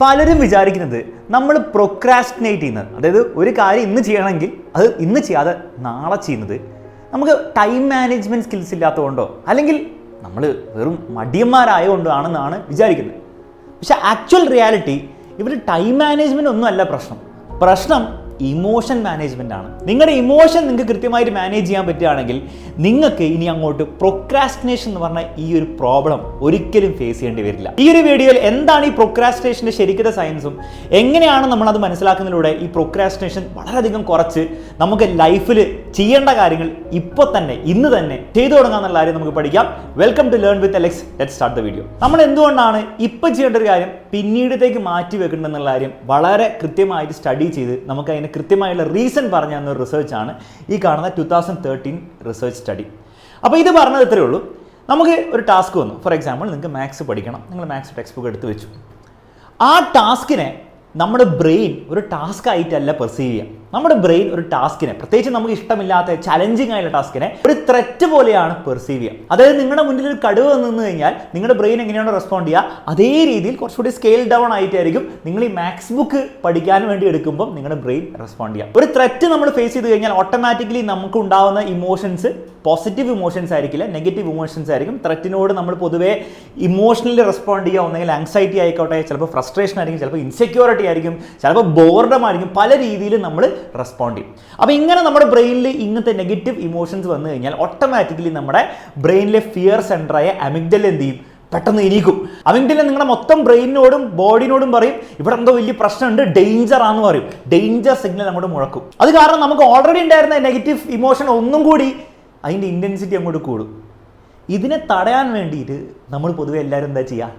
പലരും വിചാരിക്കുന്നത് നമ്മൾ പ്രൊക്രാസ്റ്റിനേറ്റ് ചെയ്യുന്നത്, അതായത് ഒരു കാര്യം ഇന്ന് ചെയ്യണമെങ്കിൽ അത് ഇന്ന് ചെയ്യാതെ നാളെ ചെയ്യുന്നത് നമുക്ക് ടൈം മാനേജ്മെൻറ്റ് സ്കിൽസ് ഇല്ലാത്തതുകൊണ്ടോ അല്ലെങ്കിൽ നമ്മൾ വെറും മടിയന്മാരായതുകൊണ്ടാണെന്നാണ് വിചാരിക്കുന്നത്. പക്ഷെ ആക്ച്വൽ റിയാലിറ്റി ഇവർ ടൈം മാനേജ്മെൻറ്റ് ഒന്നും അല്ല പ്രശ്നം ഇമോഷൻ മാനേജ്മെൻ്റ് ആണ്. നിങ്ങളുടെ ഇമോഷൻ നിങ്ങൾക്ക് കൃത്യമായിട്ട് മാനേജ് ചെയ്യാൻ പറ്റുകയാണെങ്കിൽ നിങ്ങൾക്ക് ഇനി അങ്ങോട്ട് പ്രൊക്രാസ്റ്റിനേഷൻ എന്ന് പറഞ്ഞ ഈ ഒരു പ്രോബ്ലം ഒരിക്കലും ഫേസ് ചെയ്യേണ്ടി വരില്ല. ഈ ഒരു വീഡിയോയിൽ എന്താണ് ഈ പ്രൊക്രാസ്റ്റിനേഷൻ്റെ ശരിക്കത്തെ സയൻസും എങ്ങനെയാണ് നമ്മളത് മനസ്സിലാക്കുന്നതിലൂടെ ഈ പ്രൊക്രാസ്റ്റിനേഷൻ വളരെയധികം കുറച്ച് നമുക്ക് ലൈഫിൽ ചെയ്യേണ്ട കാര്യങ്ങൾ ഇപ്പോൾ തന്നെ ഇന്ന് തന്നെ ചെയ്തു തുടങ്ങാമെന്നുള്ള കാര്യം നമുക്ക് പഠിക്കാം. Welcome to learn with Alex. Let's start the video. നമ്മൾ എന്തുകൊണ്ടാണ് ഇപ്പോൾ ചെയ്യേണ്ട ഒരു കാര്യം പിന്നീടത്തേക്ക് മാറ്റി വെക്കേണ്ടതെന്നുള്ള കാര്യം വളരെ കൃത്യമായിട്ട് സ്റ്റഡി ചെയ്ത് നമുക്ക് അതിന് കൃത്യമായുള്ള റീസൺ പറഞ്ഞു തന്ന ഒരു റിസർച്ചാണ് ഈ കാണുന്ന 2013 റിസർച്ച് സ്റ്റഡി. അപ്പോൾ ഇത് പറഞ്ഞത് ഇത്രയേ ഉള്ളൂ. നമുക്ക് ഒരു ടാസ്ക് വന്നു. ഫോർ എക്സാമ്പിൾ നിങ്ങൾക്ക് മാത്സ് പഠിക്കണം, നിങ്ങൾ മാത്സ് ടെക്സ്റ്റ് ബുക്ക് എടുത്ത് വെച്ചു. ആ ടാസ്കിനെ നമ്മുടെ ബ്രെയിൻ ഒരു ടാസ്ക് ആയിട്ടല്ല പെർസീവ് ചെയ്യുക. നമ്മുടെ ബ്രെയിൻ ഒരു ടാസ്കിനെ, പ്രത്യേകിച്ച് നമുക്ക് ഇഷ്ടമില്ലാത്ത ചലഞ്ചിങ് ആയിട്ടുള്ള ടാസ്കിനെ ഒരു ത്രെറ്റ് പോലെയാണ് പെർസീവ് ചെയ്യുക. അതായത് നിങ്ങളുടെ മുന്നിൽ ഒരു കടുവ നിന്ന് കഴിഞ്ഞാൽ നിങ്ങളുടെ ബ്രെയിൻ എങ്ങനെയാണോ റെസ്പോണ്ട് ചെയ്യുക അതേ രീതിയിൽ കുറച്ചുകൂടി സ്കെയിൽ ഡൗൺ ആയിട്ടായിരിക്കും നിങ്ങൾ ഈ മാത്സ് ബുക്ക് പഠിക്കാൻ വേണ്ടി എടുക്കുമ്പോൾ നിങ്ങളുടെ ബ്രെയിൻ റെസ്പോണ്ട് ചെയ്യുക. ഒരു ത്രെറ്റ് നമ്മൾ ഫേസ് ചെയ്ത് കഴിഞ്ഞാൽ ഓട്ടോമാറ്റിക്കലി നമുക്ക് ഉണ്ടാകുന്ന ഇമോഷൻസ് പോസിറ്റീവ് ഇമോഷൻസ് ആയിരിക്കില്ല, നെഗറ്റീവ് ഇമോഷൻസ് ആയിരിക്കും. ത്രെറ്റിനോട് നമ്മൾ പൊതുവേ ഇമോഷണലി റെസ്പോണ്ട് ചെയ്യുക, ഒന്നെങ്കിൽ ആങ്സൈറ്റി ആയിക്കോട്ടെ, ചിലപ്പോൾ ഫ്രസ്ട്രേഷൻ ആയിരിക്കും, ചിലപ്പോൾ ഇൻസെക്യൂരിറ്റി ആയിരിക്കും, ചിലപ്പോൾ ബോർഡം ആയിരിക്കും, പല രീതിയിൽ നമ്മൾ റെസ്പോണ്ട് ചെയ്യും. അപ്പോൾ ഇങ്ങനെ നമ്മുടെ ബ്രെയിനിൽ ഇങ്ങനത്തെ നെഗറ്റീവ് ഇമോഷൻസ് വന്നു കഴിഞ്ഞാൽ ഓട്ടോമാറ്റിക്കലി നമ്മുടെ ബ്രെയിനിലെ ഫിയർ സെൻറ്ററായ അമിഗ്ഡല എന്ത് ചെയ്യും? പെട്ടെന്ന് ഇരിക്കും. അമിഗ്ഡല നിങ്ങളുടെ മൊത്തം ബ്രെയിനിനോടും ബോഡിനോടും പറയും ഇവിടെ എന്തോ വലിയ പ്രശ്നമുണ്ട്, ഡേഞ്ചർ ആണെന്ന് പറയും. ഡേഞ്ചർ സിഗ്നൽ അങ്ങോട്ട് മുഴക്കും. അത് കാരണം നമുക്ക് ഓൾറെഡി ഉണ്ടായിരുന്ന നെഗറ്റീവ് ഇമോഷൻ ഒന്നും കൂടി അതിൻ്റെ ഇൻറ്റൻസിറ്റി അങ്ങോട്ട് കൂടും. ഇതിനെ തടയാൻ വേണ്ടിയിട്ട് നമ്മൾ പൊതുവെ എല്ലാവരും എന്താ ചെയ്യുക?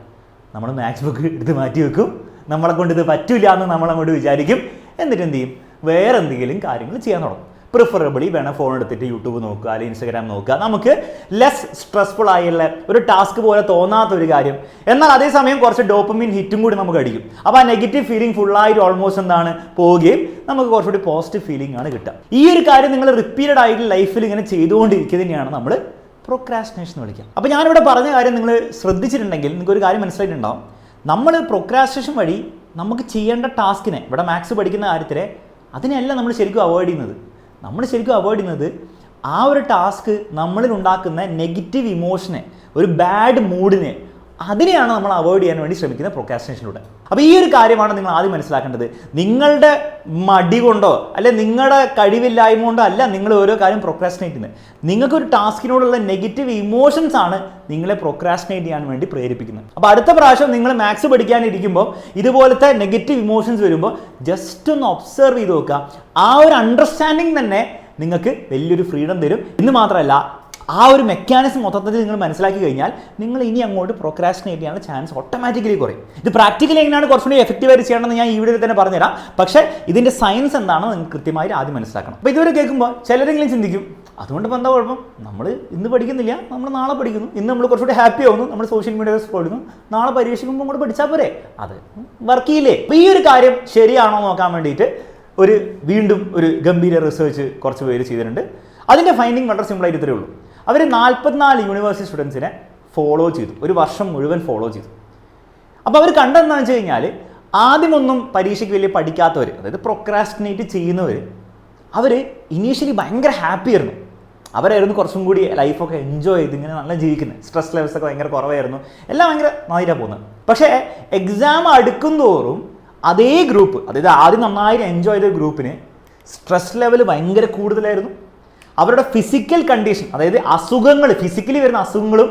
നമ്മൾ മാത്സ് ബുക്ക് എടുത്ത് മാറ്റി വെക്കും. നമ്മളെ കൊണ്ട് ഇത് പറ്റില്ല എന്ന് നമ്മളങ്ങോട്ട് വിചാരിക്കും. എന്നിട്ട് എന്ത് ചെയ്യും? വേറെ എന്തെങ്കിലും കാര്യങ്ങൾ ചെയ്യാൻ തുടങ്ങും. പ്രിഫറബിളി വേണം ഫോൺ എടുത്തിട്ട് യൂട്യൂബ് നോക്കുക, അല്ലെങ്കിൽ ഇൻസ്റ്റാഗ്രാം നോക്കുക. നമുക്ക് ലെസ് സ്ട്രെസ്ഫുൾ ആയുള്ള ഒരു ടാസ്ക് പോലെ തോന്നാത്തൊരു കാര്യം, എന്നാൽ അതേസമയം കുറച്ച് ഡോപ്പമിൻ ഹിറ്റും കൂടി നമുക്ക് അടിക്കും. അപ്പോൾ ആ നെഗറ്റീവ് ഫീലിംഗ് ഫുള്ളായിട്ട് ഓൾമോസ്റ്റ് എന്താണ് പോവുകയും നമുക്ക് കുറച്ചുകൂടി പോസിറ്റീവ് ഫീലിംഗ് ആണ് കിട്ടുക. ഈ ഒരു കാര്യം നിങ്ങൾ റിപ്പീറ്റഡ് ആയിട്ട് ലൈഫിൽ ഇങ്ങനെ ചെയ്തുകൊണ്ടിരിക്കുന്നതിനെയാണ് നമ്മൾ പ്രൊക്രാസ്റ്റിനേഷൻ എന്ന് വിളിക്കുക. അപ്പോൾ ഞാനിവിടെ പറഞ്ഞ കാര്യം നിങ്ങൾ ശ്രദ്ധിച്ചിട്ടുണ്ടെങ്കിൽ നിങ്ങൾക്ക് ഒരു കാര്യം മനസ്സിലായിട്ടുണ്ടാവും. നമ്മൾ പ്രൊക്രാസ്റ്റിനേഷൻ വഴി നമുക്ക് ചെയ്യേണ്ട ടാസ്കിനെ, ഇവിടെ മാത്സ് പഠിക്കുന്ന കാര്യത്തിലെ അതിനെയല്ല നമ്മൾ ശരിക്കും അവോയ്ഡ് ചെയ്യുന്നത്. നമ്മൾ ശരിക്കും അവോയ്ഡ് ചെയ്യുന്നത് ആ ഒരു ടാസ്ക് നമ്മളിൽ ഉണ്ടാക്കുന്ന നെഗറ്റീവ് ഇമോഷനെ, ഒരു ബാഡ് മൂഡിനെ, അതിനെയാണ് നമ്മൾ അവോയ്ഡ് ചെയ്യാൻ വേണ്ടി ശ്രമിക്കുന്നത് പ്രൊക്രാസ്റ്റിനേഷനിലൂടെ. അപ്പോൾ ഈ ഒരു കാര്യമാണ് നിങ്ങൾ ആദ്യം മനസ്സിലാക്കേണ്ടത്. നിങ്ങളുടെ മടി കൊണ്ടോ അല്ലെ നിങ്ങളുടെ കഴിവില്ലായ്മ കൊണ്ടോ അല്ല നിങ്ങൾ ഓരോ കാര്യം പ്രൊക്രാസ്റ്റിനേറ്റ് ചെയ്യുന്നത്. നിങ്ങൾക്കൊരു ടാസ്കിനോടുള്ള നെഗറ്റീവ് ഇമോഷൻസ് ആണ് നിങ്ങളെ പ്രൊക്രാസ്റ്റിനേറ്റ് ചെയ്യാൻ വേണ്ടി പ്രേരിപ്പിക്കുന്നത്. അപ്പോൾ അടുത്ത പ്രാവശ്യം നിങ്ങൾ മാത്സ് പഠിക്കാനിരിക്കുമ്പോൾ ഇതുപോലത്തെ നെഗറ്റീവ് ഇമോഷൻസ് വരുമ്പോൾ ജസ്റ്റ് ഒന്ന് ഒബ്സർവ് ചെയ്ത് നോക്കുക. ആ ഒരു അണ്ടർസ്റ്റാൻഡിങ് തന്നെ നിങ്ങൾക്ക് വലിയൊരു ഫ്രീഡം തരും. എന്ന് മാത്രമല്ല ആ ഒരു മെക്കാനിസം മൊത്തത്തിൽ നിങ്ങൾ മനസ്സിലാക്കി കഴിഞ്ഞാൽ നിങ്ങൾ ഇനി അങ്ങോട്ട് പ്രൊക്രാസ്റ്റിനേറ്റ് ചെയ്യാനുള്ള ചാൻസ് ഓട്ടോമാറ്റിക്കലി കുറയും. ഇത് പ്രാക്ടിക്കലി എങ്ങനെയാണ് കുറച്ചുകൂടി എഫക്റ്റീവായിട്ട് ചെയ്യണമെന്ന് ഞാൻ ഈ വീഡിയോയിൽ തന്നെ പറഞ്ഞുതരാം. പക്ഷേ ഇതിൻ്റെ സയൻസ് എന്താണെന്ന് നിങ്ങൾക്ക് കൃത്യമായിട്ട് ആദ്യം മനസ്സിലാക്കണം. അപ്പോൾ ഇതുവരെ കേൾക്കുമ്പോൾ ചിലരെങ്കിലും ചിന്തിക്കും അതുകൊണ്ട് ഇപ്പോൾ എന്താ കുഴപ്പം, നമ്മൾ ഇന്ന് പഠിക്കുന്നില്ല, നമ്മൾ നാളെ പഠിക്കുന്നു, ഇന്ന് നമ്മൾ കുറച്ചുകൂടി ഹാപ്പി ആവുന്നു, നമ്മൾ സോഷ്യൽ മീഡിയ പഠിക്കുന്നു, നാളെ പരീക്ഷയ്ക്കുമ്പോൾ അങ്ങോട്ട് പഠിച്ചാൽ പോരെ, അത് വർക്ക് ചെയ്യില്ലേ? അപ്പോൾ ഈ ഒരു കാര്യം ശരിയാണോ നോക്കാൻ വേണ്ടിയിട്ട് വീണ്ടും ഒരു ഗംഭീര റിസർച്ച് കുറച്ച് പേര് ചെയ്തിട്ടുണ്ട്. അതിൻ്റെ ഫൈൻഡിങ് വളരെ സിമ്പിളായിട്ട് ഇത്രയേ ഉള്ളൂ. അവർ 44 യൂണിവേഴ്സിറ്റി സ്റ്റുഡൻസിനെ ഫോളോ ചെയ്തു, ഒരു വർഷം മുഴുവൻ ഫോളോ ചെയ്തു. അപ്പോൾ അവർ കണ്ടെന്താണെന്ന് വെച്ച് കഴിഞ്ഞാൽ ആദ്യമൊന്നും പരീക്ഷയ്ക്ക് വലിയ പഠിക്കാത്തവർ, അതായത് പ്രൊക്രാസ്റ്റിനേറ്റ് ചെയ്യുന്നവർ, അവർ ഇനീഷ്യലി ഭയങ്കര ഹാപ്പി ആയിരുന്നു. അവരായിരുന്നു കുറച്ചും കൂടി ലൈഫൊക്കെ എൻജോയ് ചെയ്ത് ഇങ്ങനെ നല്ല ജീവിക്കുന്നത്. സ്ട്രെസ് ലെവൽസൊക്കെ ഭയങ്കര കുറവായിരുന്നു, എല്ലാം ഭയങ്കര നന്നായിട്ടാണ് പോകുന്നത്. പക്ഷേ എക്സാം അടുക്കും തോറും അതേ ഗ്രൂപ്പ്, അതായത് ആദ്യം നന്നായി എൻജോയ് ചെയ്ത ഗ്രൂപ്പിന് സ്ട്രെസ് ലെവൽ ഭയങ്കര കൂടുതലായിരുന്നു. അവരുടെ ഫിസിക്കൽ കണ്ടീഷൻ, അതായത് അസുഖങ്ങൾ, ഫിസിക്കലി വരുന്ന അസുഖങ്ങളും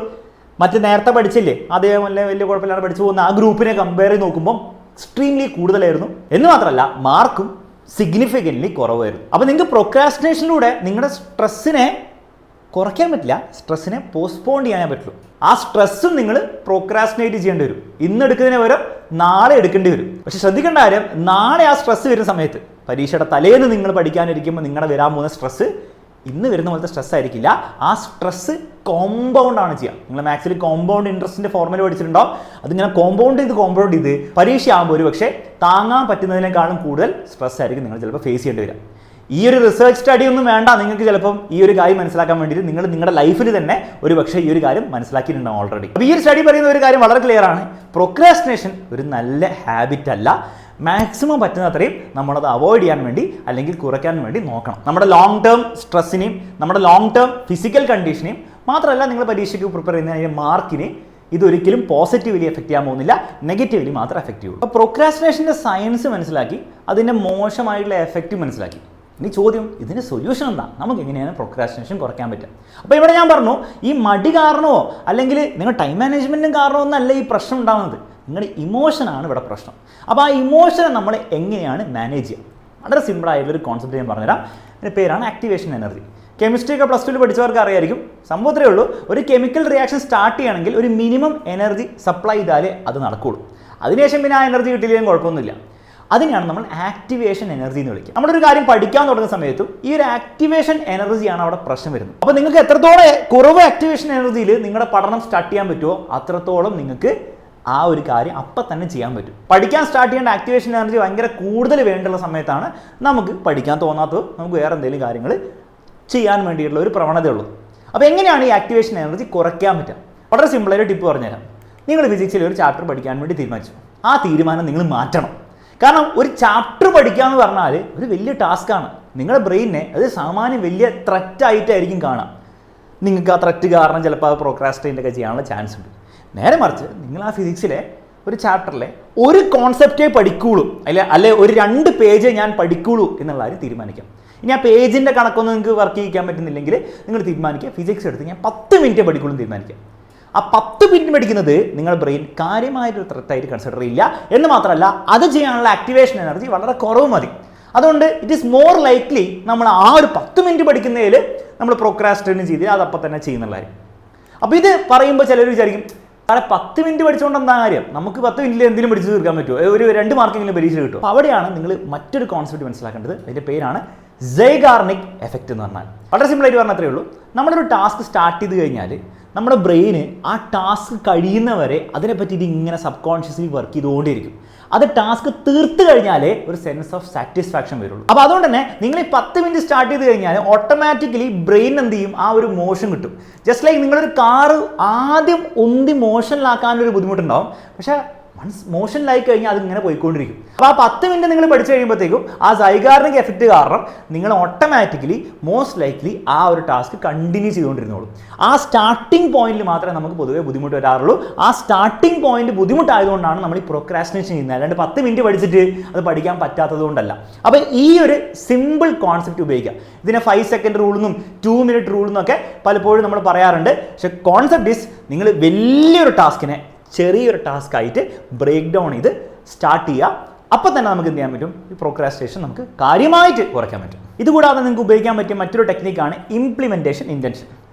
മറ്റ് നേരത്തെ പഠിച്ചില്ലേ അതേപോലെ വലിയ കുഴപ്പമില്ലാതെ പഠിച്ചു പോകുന്ന ആ ഗ്രൂപ്പിനെ കമ്പയർ ചെയ്ത് നോക്കുമ്പോൾ എക്സ്ട്രീംലി കൂടുതലായിരുന്നു. എന്ന് മാത്രമല്ല മാർക്കും സിഗ്നിഫിക്കൻ്റ്ലി കുറവായിരുന്നു. അപ്പോൾ നിങ്ങൾക്ക് പ്രൊക്രാസ്റ്റിനേഷനിലൂടെ നിങ്ങളുടെ സ്ട്രെസ്സിനെ കുറയ്ക്കാൻ പറ്റില്ല, സ്ട്രെസ്സിനെ പോസ്റ്റ്പോൺ ചെയ്യാനേ പറ്റുള്ളൂ. ആ സ്ട്രെസ്സും നിങ്ങൾ പ്രൊക്രാസ്റ്റിനേറ്റ് ചെയ്യേണ്ടി വരും. ഇന്ന് എടുക്കുന്നതിന് പകരം നാളെ എടുക്കേണ്ടി വരും. പക്ഷെ ശ്രദ്ധിക്കേണ്ട കാര്യം, നാളെ ആ സ്ട്രെസ്സ് വരുന്ന സമയത്ത്, പരീക്ഷയുടെ തലേന്ന് നിങ്ങൾ പഠിക്കാനിരിക്കുമ്പോൾ നിങ്ങളുടെ വരാൻ പോകുന്ന സ്ട്രെസ്സ് ഇന്ന് വരുന്ന പോലത്തെ സ്ട്രെസ് ആയിരിക്കില്ല. ആ സ്ട്രെസ് കോമ്പൗണ്ട് ആണ് ചെയ്യുക. നിങ്ങൾ മാത്സിൽ കോമ്പൗണ്ട് ഇൻട്രസ്റ്റിൻ്റെ ഫോർമുല പഠിച്ചിട്ടുണ്ടാവും. അതിങ്ങനെ കോമ്പൗണ്ട് ചെയ്ത് പരീക്ഷ ആകുമ്പോൾ ഒരു പക്ഷേ താങ്ങാൻ പറ്റുന്നതിനേക്കാളും കൂടുതൽ സ്ട്രെസ് ആയിരിക്കും നിങ്ങൾ ചിലപ്പോൾ ഫേസ് ചെയ്യേണ്ടി വരിക. ഈ ഒരു റിസർച്ച് സ്റ്റഡി ഒന്നും വേണ്ട, നിങ്ങൾക്ക് ചിലപ്പം ഈ ഒരു കാര്യം മനസ്സിലാക്കാൻ വേണ്ടിയിട്ട് നിങ്ങൾ നിങ്ങളുടെ ലൈഫിൽ തന്നെ ഒരു പക്ഷേ ഈ ഒരു കാര്യം മനസ്സിലാക്കിയിട്ടുണ്ടാവും ഓൾറെഡി. അപ്പോൾ ഈ ഒരു സ്റ്റഡി പറയുന്ന ഒരു കാര്യം വളരെ ക്ലിയർ ആണ്. പ്രൊക്രാസ്റ്റിനേഷൻ ഒരു നല്ല ഹാബിറ്റ് അല്ല. മാക്സിമം പറ്റുന്ന അത്രയും നമ്മളത് അവോയ്ഡ് ചെയ്യാൻ വേണ്ടി അല്ലെങ്കിൽ കുറയ്ക്കാൻ വേണ്ടി നോക്കണം. നമ്മുടെ ലോങ് ടേം സ്ട്രെസ്സിനെയും നമ്മുടെ ലോങ് ടേം ഫിസിക്കൽ കണ്ടീഷനെയും മാത്രമല്ല നിങ്ങൾ പരീക്ഷയ്ക്ക് പ്രിപ്പയർ ചെയ്യുന്ന മാർക്കിനെ ഇതൊരിക്കലും പോസിറ്റീവ്ലി എഫക്റ്റ് ചെയ്യാൻ പോകുന്നില്ല, നെഗറ്റീവ്ലി മാത്രമേ എഫക്റ്റ് ചെയ്യുള്ളൂ. അപ്പോൾ പ്രൊക്രാസ്റ്റിനേഷൻ്റെ സയൻസ് മനസ്സിലാക്കി അതിൻ്റെ മോശമായിട്ടുള്ള എഫക്റ്റ് മനസ്സിലാക്കി. ഇനി ചോദ്യം, ഇതിൻ്റെ സൊല്യൂഷൻ എന്താ? നമുക്ക് എങ്ങനെയാണ് പ്രൊക്രാസ്റ്റിനേഷൻ കുറയ്ക്കാൻ പറ്റുക? അപ്പോൾ ഇവിടെ ഞാൻ പറഞ്ഞു, ഈ മടി കാരണമോ അല്ലെങ്കിൽ നിങ്ങൾ ടൈം മാനേജ്മെൻറ്റും കാരണമൊന്നല്ല ഈ പ്രശ്നം ഉണ്ടാകുന്നത്, നിങ്ങളുടെ ഇമോഷനാണ് ഇവിടെ പ്രശ്നം. അപ്പോൾ ആ ഇമോഷനെ നമ്മൾ എങ്ങനെയാണ് മാനേജ് ചെയ്യുക? വളരെ സിമ്പിളായിട്ടുള്ളൊരു കോൺസെപ്റ്റ് ഞാൻ പറഞ്ഞുതരാം. അതിൻ്റെ പേരാണ് ആക്ടിവേഷൻ എനർജി. കെമിസ്ട്രി ഒക്കെ പ്ലസ് 2 പഠിച്ചവർക്ക് അറിയായിരിക്കും. സംഭവത്രേ ഉള്ളൂ, ഒരു കെമിക്കൽ റിയാക്ഷൻ സ്റ്റാർട്ട് ചെയ്യണമെങ്കിൽ ഒരു മിനിമം എനർജി സപ്ലൈ ചെയ്താലേ അത് നടക്കുകയുള്ളൂ. അതിനുശേഷം പിന്നെ ആ എനർജി കിട്ടിയില്ലെങ്കിൽ കുഴപ്പമൊന്നുമില്ല. അതിനെയാണ് നമ്മൾ ആക്ടിവേഷൻ എനർജി എന്ന് വിളിക്കുക. നമ്മളൊരു കാര്യം പഠിക്കാൻ തുടങ്ങുന്ന സമയത്തും ഈ ഒരു ആക്ടിവേഷൻ എനർജിയാണ് അവിടെ പ്രശ്നം വരുന്നത്. അപ്പോൾ നിങ്ങൾക്ക് എത്രത്തോളം കുറവ് ആക്ടിവേഷൻ എനർജിയിൽ നിങ്ങളുടെ പഠനം സ്റ്റാർട്ട് ചെയ്യാൻ പറ്റുമോ അത്രത്തോളം നിങ്ങൾക്ക് ആ ഒരു കാര്യം അപ്പം തന്നെ ചെയ്യാൻ പറ്റും. പഠിക്കാൻ സ്റ്റാർട്ട് ചെയ്യേണ്ട ആക്ടിവേഷൻ എനർജി ഭയങ്കര കൂടുതൽ വേണ്ടുള്ള സമയത്താണ് നമുക്ക് പഠിക്കാൻ തോന്നാത്തത്, നമുക്ക് വേറെ എന്തെങ്കിലും കാര്യങ്ങൾ ചെയ്യാൻ വേണ്ടിയിട്ടുള്ള ഒരു പ്രവണതയുള്ളൂ. അപ്പോൾ എങ്ങനെയാണ് ഈ ആക്ടിവേഷൻ എനർജി കുറയ്ക്കാൻ പറ്റുക? വളരെ സിമ്പിളായിട്ട് ടിപ്പ് പറഞ്ഞുതരാം. നിങ്ങൾ ഫിസിക്സിൽ ഒരു ചാപ്റ്റർ പഠിക്കാൻ വേണ്ടി തീരുമാനിച്ചു. ആ തീരുമാനം നിങ്ങൾ മാറ്റണം. കാരണം ഒരു ചാപ്റ്റർ പഠിക്കുക എന്ന് പറഞ്ഞാൽ ഒരു വലിയ ടാസ്ക്കാണ്. നിങ്ങളുടെ ബ്രെയിനെ അത് സാമാന്യം വലിയ ത്രെറ്റായിട്ടായിരിക്കും കാണാം. നിങ്ങൾക്ക് ആ ത്രെറ്റ് കാരണം ചിലപ്പോൾ അത് പ്രോക്രാസ്റ്റിനേറ്റ് ഒക്കെ ചെയ്യാനുള്ള ചാൻസ് ഉണ്ട്. നേരെ മറിച്ച് നിങ്ങൾ ആ ഫിസിക്സിലെ ഒരു ചാപ്റ്ററിലെ ഒരു കോൺസെപ്റ്റേ പഠിക്കുള്ളൂ, അല്ലെ ഒരു 2 പേജ് ഞാൻ പഠിക്കുള്ളൂ എന്നുള്ള കാര്യം തീരുമാനിക്കാം. ഇനി ആ പേജിൻ്റെ കണക്കൊന്നും നിങ്ങൾക്ക് വർക്ക് ചെയ്യിക്കാൻ പറ്റുന്നില്ലെങ്കിൽ നിങ്ങൾ തീരുമാനിക്കുക ഫിസിക്സ് എടുത്ത് ഞാൻ 10 മിനിറ്റ് പഠിക്കുള്ളൂ തീരുമാനിക്കുക. ആ 10 മിനിറ്റ് പഠിക്കുന്നത് നിങ്ങളുടെ ബ്രെയിൻ കാര്യമായിട്ടൊരു ത്രെറ്റായിട്ട് കൺസിഡർ ചെയ്യില്ല. എന്ന് മാത്രമല്ല അത് ചെയ്യാനുള്ള ആക്ടിവേഷൻ എനർജി വളരെ കുറവ് മതി. അതുകൊണ്ട് ഇറ്റ് ഈസ് മോർ ലൈക്ലി നമ്മൾ ആ ഒരു 10 മിനിറ്റ് പഠിക്കുന്നതിൽ നമ്മൾ പ്രോക്രാസ്റ്റിനേറ്റ് ചെയ്ത് അത് അപ്പം തന്നെ ചെയ്യുന്നുള്ള കാര്യം. അപ്പോൾ ഇത് പറയുമ്പോൾ ചിലർ വിചാരിക്കും, അവിടെ 10 മിനിറ്റ് പഠിച്ചുകൊണ്ട് എന്താ കാര്യം, നമുക്ക് 10 മിനിറ്റിൽ എന്തെങ്കിലും പഠിച്ചു തീർക്കാൻ പറ്റുമോ, ഒരു 2 മാർക്കെങ്കിലും പരീക്ഷ കിട്ടും. അവിടെയാണ് നിങ്ങൾ മറ്റൊരു കോൺസെപ്റ്റ് മനസ്സിലാക്കേണ്ടത്. അതിൻ്റെ പേരാണ് സൈഗാർനിക് എഫക്റ്റ് എന്ന് പറഞ്ഞാൽ. വളരെ സിമ്പിളായിട്ട് പറഞ്ഞാൽ അത്രയേ ഉള്ളൂ. നമ്മളൊരു ടാസ്ക് സ്റ്റാർട്ട് ചെയ്ത് കഴിഞ്ഞാൽ നമ്മുടെ ബ്രെയിന് ആ ടാസ്ക് കഴിയുന്നവരെ അതിനെപ്പറ്റി ഇങ്ങനെ സബ് കോൺഷ്യസ്ലി വർക്ക് ചെയ്തുകൊണ്ടിരിക്കും. അത് ടാസ്ക് തീർത്ത് കഴിഞ്ഞാലേ ഒരു സെൻസ് ഓഫ് സാറ്റിസ്ഫാക്ഷൻ വരുള്ളൂ. അപ്പോൾ അതുകൊണ്ട് തന്നെ നിങ്ങൾ ഈ 10 മിനിറ്റ് സ്റ്റാർട്ട് ചെയ്ത് കഴിഞ്ഞാൽ ഓട്ടോമാറ്റിക്കലി ബ്രെയിൻ എന്ത് ചെയ്യും, ആ ഒരു മോഷൻ കിട്ടും. ജസ്റ്റ് ലൈക്ക് നിങ്ങളൊരു കാറ് ആദ്യം ഉന്തി മോഷനിലാക്കാനൊരു ബുദ്ധിമുട്ടുണ്ടാവും, പക്ഷേ വൺസ് മോഷനിലായി കഴിഞ്ഞാൽ അതിങ്ങനെ പോയിക്കൊണ്ടിരിക്കും. അപ്പോൾ ആ 10 മിനിറ്റ് നിങ്ങൾ പഠിച്ചു കഴിയുമ്പോഴത്തേക്കും ആ സൈഗാർനിക് എഫക്റ്റ് കാരണം നിങ്ങൾ ഓട്ടോമാറ്റിക്കലി മോസ്റ്റ് ലൈക്ലി ആ ഒരു ടാസ്ക് കണ്ടിന്യൂ ചെയ്തുകൊണ്ടിരുന്നോളൂ. ആ സ്റ്റാർട്ടിംഗ് പോയിന്റിൽ മാത്രമേ നമുക്ക് പൊതുവേ ബുദ്ധിമുട്ട് വരാറുള്ളൂ. ആ സ്റ്റാർട്ടിംഗ് പോയിന്റ് ബുദ്ധിമുട്ടായതുകൊണ്ടാണ് നമ്മൾ ഈ പ്രൊക്രാസ്റ്റിനേഷൻ ചെയ്യുന്നത്, അല്ലാണ്ട് 10 മിനിറ്റ് പഠിച്ചിട്ട് അത് പഠിക്കാൻ പറ്റാത്തത് കൊണ്ടല്ല. അപ്പോൾ ഈ ഒരു സിമ്പിൾ കോൺസെപ്റ്റ് ഉപയോഗിക്കുക. ഇതിനെ 5 സെക്കൻഡ് റൂൾ എന്നും 2 മിനിറ്റ് റൂൾ എന്നൊക്കെ പലപ്പോഴും നമ്മൾ പറയാറുണ്ട്. പക്ഷേ കോൺസെപ്റ്റ് ഈസ് നിങ്ങൾ വലിയൊരു ടാസ്കിനെ ചെറിയൊരു ടാസ്ക് ആയിട്ട് ബ്രേക്ക് ഡൗൺ ചെയ്ത് സ്റ്റാർട്ട് ചെയ്യുക. അപ്പോൾ തന്നെ നമുക്ക് എന്ത് ചെയ്യാൻ പറ്റും, ഈ പ്രോക്രാസ്റ്റിനേഷൻ നമുക്ക് കാര്യമായിട്ട് കുറയ്ക്കാൻ പറ്റും. ഇതുകൂടാതെ നിങ്ങൾക്ക് ഉപയോഗിക്കാൻ പറ്റിയ മറ്റൊരു ടെക്നിക്കാണ് ഇംപ്ലിമെൻറ്റേഷൻ ഇൻറ്റൻഷൻ.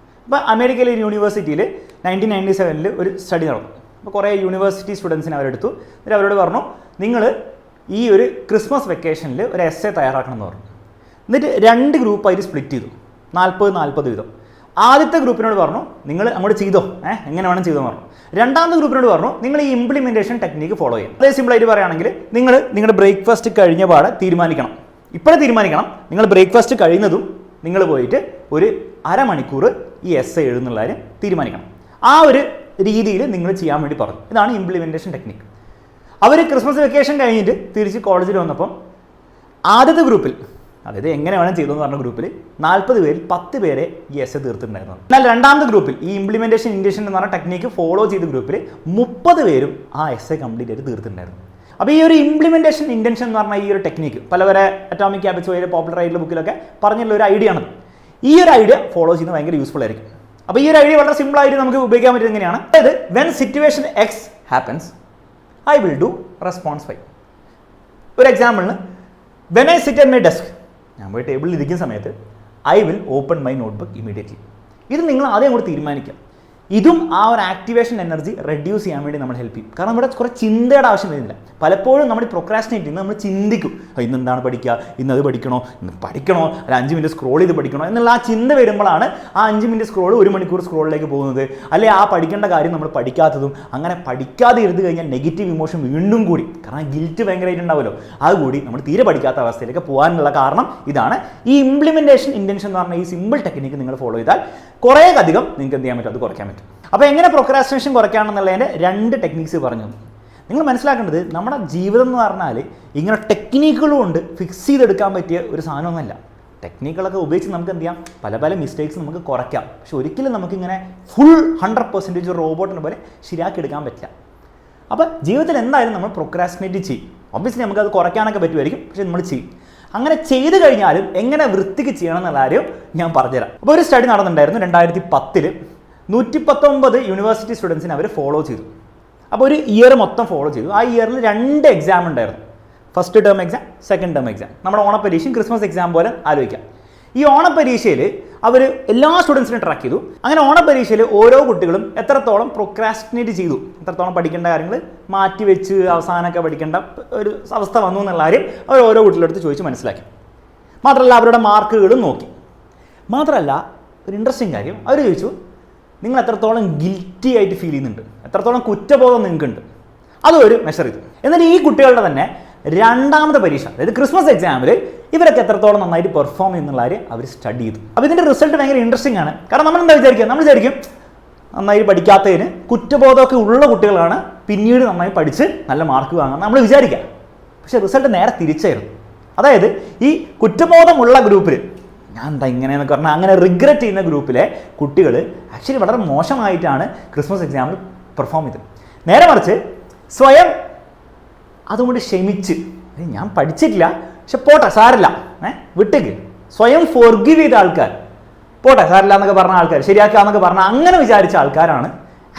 ഇപ്പോൾ അമേരിക്കയിലെ ഒരു യൂണിവേഴ്സിറ്റിയിൽ 1997 ഒരു സ്റ്റഡി നടന്നു. അപ്പോൾ കുറേ യൂണിവേഴ്സിറ്റി സ്റ്റുഡൻസിനെ അവരെടുത്തു. എന്നിട്ട് അവരോട് പറഞ്ഞു, നിങ്ങൾ ഈ ഒരു ക്രിസ്മസ് വെക്കേഷനിൽ ഒരു എസ്സേ തയ്യാറാക്കണം എന്ന് പറഞ്ഞു. എന്നിട്ട് 2 ഗ്രൂപ്പായിട്ട് സ്പ്ലിറ്റ് ചെയ്തു, 40-40 വീതം. ആദ്യത്തെ ഗ്രൂപ്പിനോട് പറഞ്ഞു നിങ്ങൾ അങ്ങോട്ട് ചെയ്തോ, എങ്ങനെ വേണം ചെയ്തോ പറഞ്ഞു. രണ്ടാമത്തെ ഗ്രൂപ്പിനോട് പറഞ്ഞു നിങ്ങൾ ഈ ഇംപ്ലിമെൻറ്റേഷൻ ടെക്നിക്ക് ഫോളോ ചെയ്യും. അതേ സിമ്പിളായിട്ട് പറയുകയാണെങ്കിൽ നിങ്ങൾ നിങ്ങളുടെ ബ്രേക്ക്ഫാസ്റ്റ് കഴിഞ്ഞ പാടെ തീരുമാനിക്കണം, ഇപ്പോഴേ തീരുമാനിക്കണം, നിങ്ങൾ ബ്രേക്ക്ഫാസ്റ്റ് കഴിയുന്നതും നിങ്ങൾ പോയിട്ട് ഒരു അരമണിക്കൂർ ഈ എസ്സേ എഴുതുന്നുള്ള കാര്യം തീരുമാനിക്കണം. ആ ഒരു രീതിയിൽ നിങ്ങൾ ചെയ്യാൻ വേണ്ടി പറഞ്ഞു. ഇതാണ് ഇംപ്ലിമെൻറ്റേഷൻ ടെക്നിക്ക്. അവർ ക്രിസ്മസ് വെക്കേഷൻ കഴിഞ്ഞിട്ട് തിരിച്ച് കോളേജിൽ വന്നപ്പം ആദ്യത്തെ ഗ്രൂപ്പിൽ, അതായത് എങ്ങനെ വേണം ചെയ്തെന്ന് പറഞ്ഞ ഗ്രൂപ്പിൽ 40 പേരിൽ 10 പേരെ ഈ എസ്സേ തീർത്തിട്ടുണ്ടായിരുന്നു. എന്നാൽ രണ്ടാമത്തെ ഗ്രൂപ്പിൽ ഈ ഇംപ്ലിമെൻറ്റേഷൻ ഇൻറ്റൻഷൻ എന്ന് പറഞ്ഞ ടെക്നിക്ക് ഫോളോ ചെയ്ത ഗ്രൂപ്പിൽ 30 പേരും ആ എസ്സേ കംപ്ലീറ്റ് ആയിട്ട് തീർത്തിട്ടുണ്ടായിരുന്നു. അപ്പോൾ ഈ ഒരു ഇംപ്ലിമെൻറ്റേഷൻ ഇൻറ്റൻഷൻ എന്ന് പറഞ്ഞാൽ ഈ ഒരു ടെക്നിക്ക് പല അറ്റോമിക് ഹാബിറ്റ്സ് വരെ പോപ്പുലർ ആയിട്ടുള്ള ബുക്കിലൊക്കെ പറഞ്ഞുള്ള ഒരു ഐഡിയ ആണ്. ഈ ഒരു ഐഡിയ ഫോളോ ചെയ്യുന്നത് ഭയങ്കര യൂസ്ഫുൾ ആയിരിക്കും. അപ്പോൾ ഈ ഒരു ഐഡിയ വളരെ സിമ്പിളായിട്ട് നമുക്ക് ഉപയോഗിക്കാൻ പറ്റുന്നത് എങ്ങനെയാണ്, അതായത് when situation X happens I will do response Y. ഒരു എക്സാമ്പിളിന്, when I sit at my desk, ഞാൻ പോയി ടേബിളിൽ ഇരിക്കുന്ന സമയത്ത് I will open my notebook immediately. ഇത് നിങ്ങൾ ആദ്യം കൂടി തീരുമാനിക്കുക. ഇതും ആ ഒരു ആക്ടിവേഷൻ എനർജി റെഡ്യൂസ് ചെയ്യാൻ വേണ്ടി നമ്മൾ ഹെൽപ്പ് ചെയ്യും. കാരണം ഇവിടെ കുറേ ചിന്തയുടെ ആവശ്യം വരുന്നില്ല. പലപ്പോഴും നമ്മൾ പ്രൊക്രാസ്റ്റിനേറ്റ് ചെയ്യുന്നത് നമ്മൾ ചിന്തിക്കും, ഇന്ന് എന്താണ് പഠിക്കുക, ഇന്ന് അത് പഠിക്കണോ, ഇന്ന് പഠിക്കണോ, അല്ല 5 മിനിറ്റ് സ്ക്രോൾ ചെയ്ത് പഠിക്കണോ എന്നുള്ള ആ ചിന്ത വരുമ്പോഴാണ് ആ 5 മിനിറ്റ് സ്ക്രോൾ 1 മണിക്കൂർ സ്ക്രോളിലേക്ക് പോകുന്നത്. അല്ലെ ആ പഠിക്കേണ്ട കാര്യം നമ്മൾ പഠിക്കാത്തതും. അങ്ങനെ പഠിക്കാതെ ഇരുന്ന് കഴിഞ്ഞാൽ നെഗറ്റീവ് ഇമോഷൻ വീണ്ടും കൂടി, കാരണം ഗിൽറ്റ് ഭയങ്കരമായിട്ടുണ്ടാവുമല്ലോ, അതുകൂടി നമ്മൾ തീരെ പഠിക്കാത്ത അവസ്ഥയിലേക്ക് പോകാനുള്ള കാരണം ഇതാണ്. ഈ ഇംപ്ലിമെൻറ്റേഷൻ ഇൻറ്റൻഷൻ എന്ന് പറഞ്ഞാൽ ഈ സിമ്പിൾ ടെക്നിക്ക് നിങ്ങൾ ഫോളോ ചെയ്താൽ കുറേ അധികം നിങ്ങൾക്ക് എന്ത് ചെയ്യാൻ പറ്റും, അത് കുറയ്ക്കാൻ പറ്റും. അപ്പോൾ എങ്ങനെ പ്രൊക്രാസ്റ്റിനേഷൻ കുറയ്ക്കാമെന്നുള്ളതിൻ്റെ 2 ടെക്നിക്സ് പറഞ്ഞു. നിങ്ങൾ മനസ്സിലാക്കേണ്ടത് നമ്മുടെ ജീവിതം എന്ന് പറഞ്ഞാൽ ഇങ്ങനെ ടെക്നിക്കുകളും കൊണ്ട് ഫിക്സ് ചെയ്തെടുക്കാൻ പറ്റിയ ഒരു സാധനമൊന്നുമല്ല. ടെക്നിക്കുകളൊക്കെ ഉപയോഗിച്ച് നമുക്ക് എന്ത് ചെയ്യാം, പല പല മിസ്റ്റേക്സ് നമുക്ക് കുറയ്ക്കാം. പക്ഷെ ഒരിക്കലും നമുക്കിങ്ങനെ ഫുൾ 100% റോബോട്ടിനെ പോലെ ശരിയാക്കി എടുക്കാൻ പറ്റില്ല. അപ്പോൾ ജീവിതത്തിൽ എന്തായാലും നമ്മൾ പ്രൊക്രാസ്റ്റിനേറ്റ് ചെയ്യും. ഒബ്വിയസ്ലി നമുക്കത് കുറയ്ക്കാനൊക്കെ പറ്റുമായിരിക്കും, പക്ഷെ നമ്മൾ ചെയ്യും. അങ്ങനെ ചെയ്ത് കഴിഞ്ഞാലും എങ്ങനെ വൃത്തിക്ക് ചെയ്യണം എന്നുള്ള കാര്യം ഞാൻ പറഞ്ഞുതരാം. അപ്പോൾ ഒരു സ്റ്റഡി നടന്നിട്ടുണ്ടായിരുന്നു 2010 119 യൂണിവേഴ്സിറ്റി സ്റ്റുഡൻസിനെ അവർ ഫോളോ ചെയ്തു. അപ്പോൾ ഒരു ഇയർ മൊത്തം ഫോളോ ചെയ്തു. ആ ഇയറിൽ 2 എക്സാം ഉണ്ടായിരുന്നു. First term exam, second term exam. നമ്മുടെ ഓണപ്പരീക്ഷയും ക്രിസ്മസ് എക്സാം പോലെ ആലോചിക്കാം. ഈ ഓണപ്പരീക്ഷയിൽ അവർ എല്ലാ സ്റ്റുഡൻസിനും ട്രാക്ക് ചെയ്തു. അങ്ങനെ ഓണപ്പരീക്ഷയിൽ ഓരോ കുട്ടികളും എത്രത്തോളം പ്രൊക്രാസ്റ്റിനേറ്റ് ചെയ്തു, എത്രത്തോളം പഠിക്കേണ്ട കാര്യങ്ങൾ മാറ്റിവെച്ച് അവസാനമൊക്കെ പഠിക്കേണ്ട ഒരു അവസ്ഥ വന്നു എന്നുള്ള കാര്യം അവർ ഓരോ കുട്ടികളുടെ അടുത്ത് ചോദിച്ച് മനസ്സിലാക്കി. മാത്രമല്ല അവരുടെ മാർക്കുകളും നോക്കി. മാത്രമല്ല ഒരു ഇൻട്രസ്റ്റിംഗ് കാര്യം, അവർ ചോദിച്ചു നിങ്ങൾ എത്രത്തോളം ഗിൽറ്റി ആയിട്ട് ഫീൽ ചെയ്യുന്നുണ്ട്, എത്രത്തോളം കുറ്റബോധം നിങ്ങൾക്കുണ്ട്, അതും ഒരു മെഷർ ചെയ്തു. എന്നിട്ട് ഈ കുട്ടികളുടെ തന്നെ രണ്ടാമത്തെ പരീക്ഷ, അതായത് ക്രിസ്മസ് എക്സാമിൽ ഇവരൊക്കെ എത്രത്തോളം നന്നായിട്ട് പെർഫോം ചെയ്യുന്നുള്ള കാര്യം അവർ സ്റ്റഡി ചെയ്തു. അപ്പോൾ ഇതിൻ്റെ റിസൾട്ട് ഭയങ്കര ഇൻട്രസ്റ്റിംഗ് ആണ്. കാരണം നമ്മൾ എന്താ വിചാരിക്കുക, നമ്മൾ വിചാരിക്കും നന്നായിട്ട് പഠിക്കാത്തതിന് കുറ്റബോധമൊക്കെ ഉള്ള കുട്ടികളാണ് പിന്നീട് നന്നായി പഠിച്ച് നല്ല മാർക്ക് വാങ്ങാൻ നമ്മൾ വിചാരിക്കുക. പക്ഷേ റിസൾട്ട് നേരെ തിരിച്ചായിരുന്നു. അതായത് ഈ കുറ്റബോധമുള്ള ഗ്രൂപ്പിൽ ഞാൻ എന്താ ഇങ്ങനെയെന്നൊക്കെ പറഞ്ഞാൽ അങ്ങനെ റിഗ്രറ്റ് ചെയ്യുന്ന ഗ്രൂപ്പിലെ കുട്ടികൾ ആക്ച്വലി വളരെ മോശമായിട്ടാണ് ക്രിസ്മസ് എക്സാമിൽ പെർഫോം ചെയ്തത്. നേരെ മറിച്ച് സ്വയം അതുകൊണ്ട് ക്ഷമിച്ച് ഞാൻ പഠിച്ചിട്ടില്ല പക്ഷെ പോട്ടെ സാരില്ല വിട്ടേക്ക്, സ്വയം ഫോർഗീവ് ചെയ്ത ആൾക്കാർ, പോട്ടെ സാരില്ല എന്നൊക്കെ പറഞ്ഞ ആൾക്കാർ, ശരിയാക്കാന്നൊക്കെ പറഞ്ഞ അങ്ങനെ വിചാരിച്ച ആൾക്കാരാണ്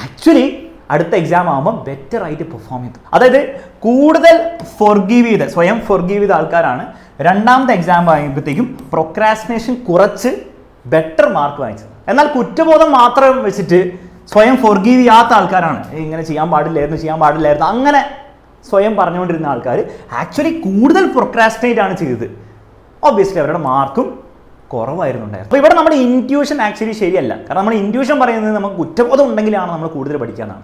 ആക്ച്വലി അടുത്ത എക്സാം ആകുമ്പോൾ ബെറ്റർ ആയിട്ട് പെർഫോം ചെയ്തു. അതായത് കൂടുതൽ ഫോർഗീവ് ചെയ്ത് സ്വയം ഫോർഗീവ് ചെയ്ത ആൾക്കാരാണ് രണ്ടാമത്തെ എക്സാം ആയപ്പോഴത്തേക്കും പ്രൊക്രാസ്റ്റിനേഷൻ കുറച്ച് ബെറ്റർ മാർക്ക് വാങ്ങിച്ചത്. എന്നാൽ കുറ്റബോധം മാത്രം വെച്ചിട്ട് സ്വയം ഫോർഗീവ് ചെയ്യാത്ത ആൾക്കാരാണ് ഇങ്ങനെ ചെയ്യാൻ പാടില്ലായിരുന്നു അങ്ങനെ സ്വയം പറഞ്ഞുകൊണ്ടിരുന്ന ആൾക്കാർ ആക്ച്വലി കൂടുതൽ പ്രൊക്രാസ്റ്റിനേറ്റ് ആണ് ചെയ്തത്. ഒബ്വിയസ്ലി അവരുടെ മാർക്കും കുറവായിരുന്നുണ്ടായിരുന്നു. അപ്പോൾ ഇവിടെ നമ്മുടെ ഇൻറ്റ്യൂഷൻ ആക്ച്വലി ശരിയല്ല. കാരണം നമ്മുടെ ഇൻറ്റ്യൂഷൻ പറയുന്നത് നമുക്ക് കുറ്റബോധം ഉണ്ടെങ്കിലാണ് നമ്മൾ കൂടുതൽ പഠിക്കാനാണ്.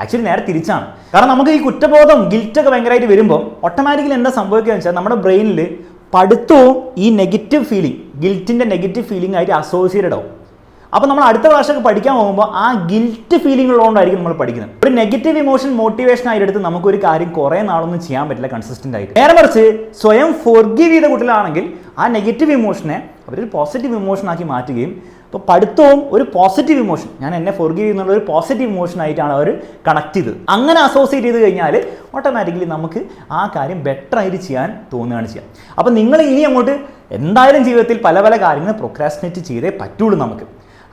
ആക്ച്വലി നേരെ തിരിച്ചാണ്. കാരണം നമുക്ക് ഈ കുറ്റബോധം ഗിൽറ്റൊക്കെ ഭയങ്കരമായിട്ട് വരുമ്പോൾ ഓട്ടോമാറ്റിക്കലി എന്താ സംഭവിക്കുക വെച്ചാൽ നമ്മുടെ ബ്രെയിനിൽ പഠിത്തവും ഈ നെഗറ്റീവ് ഫീലിംഗ്, ഗിൽറ്റിൻ്റെ നെഗറ്റീവ് ഫീലിംഗ് ആയിട്ട് അസോസിയേറ്റഡ് ആവും. അപ്പോൾ നമ്മൾ അടുത്ത പ്രാവശ്യമൊക്കെ പഠിക്കാൻ പോകുമ്പോൾ ആ ഗിൽറ്റ് ഫീലിംഗ് ഉള്ളതുകൊണ്ടായിരിക്കും നമ്മൾ പഠിക്കുന്നത്. ഒരു നെഗറ്റീവ് ഇമോഷൻ മോട്ടിവേഷൻ ആയിട്ട് എടുത്ത് നമുക്കൊരു കാര്യം കുറേ നാളൊന്നും ചെയ്യാൻ പറ്റില്ല കൺസിസ്റ്റൻ്റ് ആയിട്ട്. നേരെ മറിച്ച് സ്വയം ഫോർഗീവ് ചെയ്ത കുട്ടികളാണെങ്കിൽ ആ നെഗറ്റീവ് ഇമോഷനെ അവരൊരു പോസിറ്റീവ് ഇമോഷൻ ആക്കി മാറ്റുകയും അപ്പോൾ പഠിത്തവും ഒരു പോസിറ്റീവ് ഇമോഷൻ, ഞാൻ എന്നെ ഫോർഗീവ് ചെയ്യുന്നുള്ള ഒരു പോസിറ്റീവ് ഇമോഷൻ ആയിട്ടാണ് അവർ കണക്ട് ചെയ്തത്. അങ്ങനെ അസോസിയേറ്റ് ചെയ്ത് കഴിഞ്ഞാൽ ഓട്ടോമാറ്റിക്കലി നമുക്ക് ആ കാര്യം ബെറ്റർ ആയിട്ട് ചെയ്യാൻ തോന്നുകയാണ് ചെയ്യുക. അപ്പോൾ നിങ്ങൾ ഇനി അങ്ങോട്ട് എന്തായാലും ജീവിതത്തിൽ പല പല കാര്യങ്ങൾ പ്രൊക്രാസ്റ്റിനേറ്റ് ചെയ്തേ പറ്റുള്ളൂ. നമുക്ക്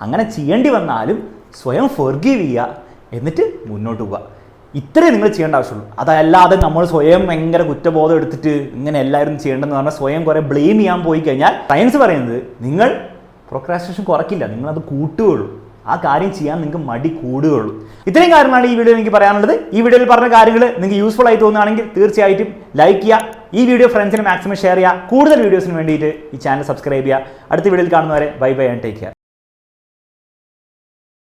അങ്ങനെ ചെയ്യേണ്ടി വന്നാലും സ്വയം ഫോർഗീവ് ചെയ്യുക, എന്നിട്ട് മുന്നോട്ട് പോവുക. ഇത്രേ നിങ്ങൾ ചെയ്യേണ്ട ആവശ്യമുള്ളൂ. അതല്ലാതെ നമ്മൾ സ്വയം ഭയങ്കര കുറ്റബോധം എടുത്തിട്ട് ഇങ്ങനെ എല്ലാവരും ചെയ്യേണ്ടതെന്ന് പറഞ്ഞാൽ സ്വയം കുറേ ബ്ലെയിം ചെയ്യാൻ പോയി കഴിഞ്ഞാൽ സയൻസ് പറയുന്നത് നിങ്ങൾ പ്രൊക്രാസ്റ്റിനേഷൻ കുറയ്ക്കില്ല, നിങ്ങളത് കൂട്ടുകയുള്ളൂ. ആ കാര്യം ചെയ്യാൻ നിങ്ങൾക്ക് മടി കൂടുകയുള്ളൂ. ഇത്രയും കാര്യമാണ് ഈ വീഡിയോ എനിക്ക് പറയാനുള്ളത്. ഈ വീഡിയോയിൽ പറഞ്ഞ കാര്യങ്ങൾ നിങ്ങൾക്ക് യൂസ്ഫുൾ ആയി തോന്നുകയാണെങ്കിൽ തീർച്ചയായിട്ടും ലൈക്ക് ചെയ്യുക. ഈ വീഡിയോ ഫ്രണ്ട്സിന് മാക്സിമം ഷെയർ ചെയ്യുക. കൂടുതൽ വീഡിയോസിന് വേണ്ടിയിട്ട് ഈ ചാനൽ സബ്സ്ക്രൈബ് ചെയ്യുക. അടുത്ത വീഡിയോയിൽ കാണുന്നവരെ ബൈ ആൻഡ് ടേക്ക് കെയർ.